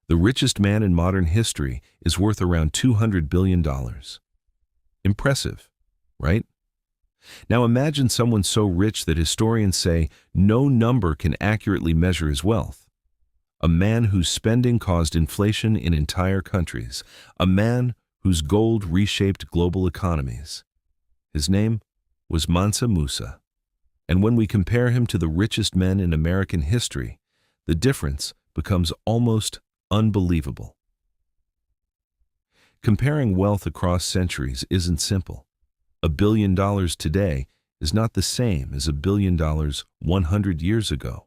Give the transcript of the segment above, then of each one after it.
The richest man in modern history is worth around $200 billion. Impressive, right? Now imagine someone so rich that historians say no number can accurately measure his wealth. A man whose spending caused inflation in entire countries. A man whose gold reshaped global economies. His name was Mansa Musa. And when we compare him to the richest men in American history, the difference becomes almost unbelievable. Comparing wealth across centuries isn't simple. $1 billion today is not the same as $1 billion 100 years ago.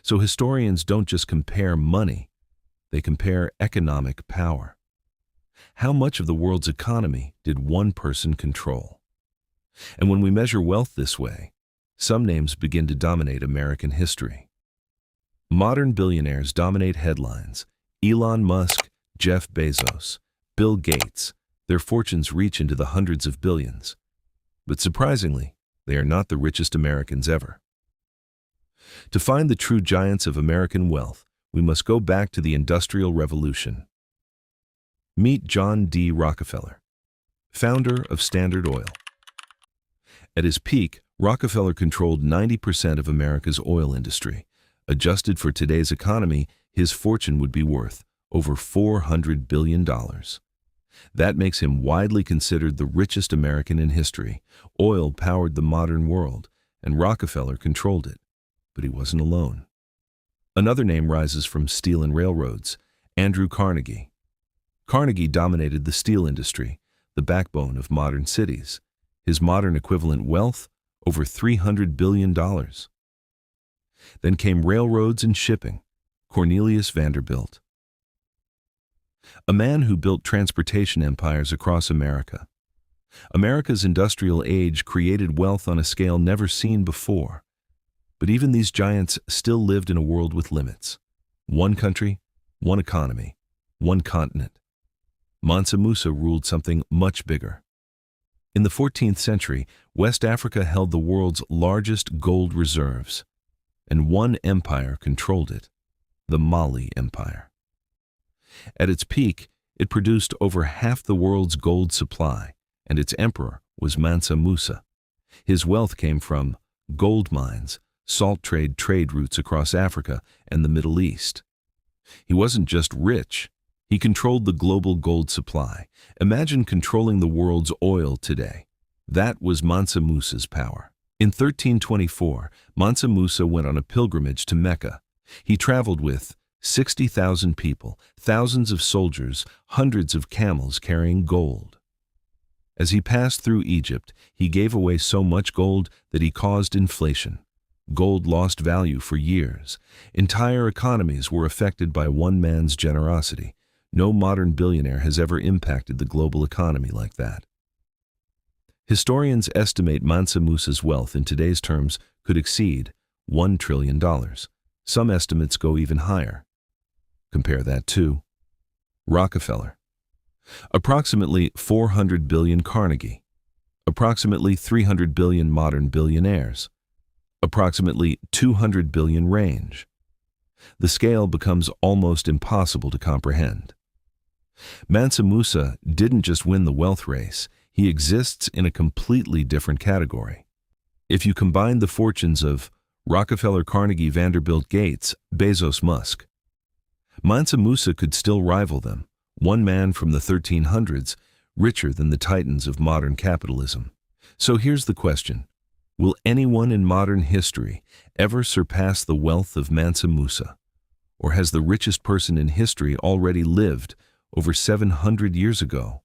So historians don't just compare money, they compare economic power. How much of the world's economy did one person control? And when we measure wealth this way, some names begin to dominate American history. Modern billionaires dominate headlines. Elon Musk, Jeff Bezos, Bill Gates. Their fortunes reach into the hundreds of billions. But surprisingly, they are not the richest Americans ever. To find the true giants of American wealth, we must go back to the Industrial Revolution. Meet John D. Rockefeller, founder of Standard Oil. At his peak, Rockefeller controlled 90% of America's oil industry. Adjusted for today's economy, his fortune would be worth over $400 billion. That makes him widely considered the richest American in history. Oil powered the modern world, and Rockefeller controlled it. But he wasn't alone. Another name rises from steel and railroads, Andrew Carnegie. Carnegie dominated the steel industry, the backbone of modern cities. His modern equivalent wealth, over $300 billion. Then came railroads and shipping, Cornelius Vanderbilt. A man who built transportation empires across America. America's industrial age created wealth on a scale never seen before. But even these giants still lived in a world with limits. One country, one economy, one continent. Mansa Musa ruled something much bigger. In the 14th century, West Africa held the world's largest gold reserves, and one empire controlled it, the Mali Empire. At its peak, it produced over half the world's gold supply, and its emperor was Mansa Musa. His wealth came from gold mines, salt trade routes across Africa and the Middle East. He wasn't just rich, he controlled the global gold supply. Imagine controlling the world's oil today. That was Mansa Musa's power. In 1324, Mansa Musa went on a pilgrimage to Mecca. He traveled with 60,000 people, thousands of soldiers, hundreds of camels carrying gold. As he passed through Egypt, he gave away so much gold that he caused inflation. Gold lost value for years. Entire economies were affected by one man's generosity. No modern billionaire has ever impacted the global economy like that. Historians estimate Mansa Musa's wealth in today's terms could exceed $1 trillion. Some estimates go even higher. Compare that to Rockefeller. Approximately 400 billion Carnegie. Approximately 300 billion modern billionaires. Approximately 200 billion range. The scale becomes almost impossible to comprehend. Mansa Musa didn't just win the wealth race, he exists in a completely different category. If you combine the fortunes of Rockefeller, Carnegie, Vanderbilt, Gates, Bezos, Musk, Mansa Musa could still rival them, one man from the 1300s, richer than the titans of modern capitalism. So here's the question. Will anyone in modern history ever surpass the wealth of Mansa Musa? Or has the richest person in history already lived over 700 years ago?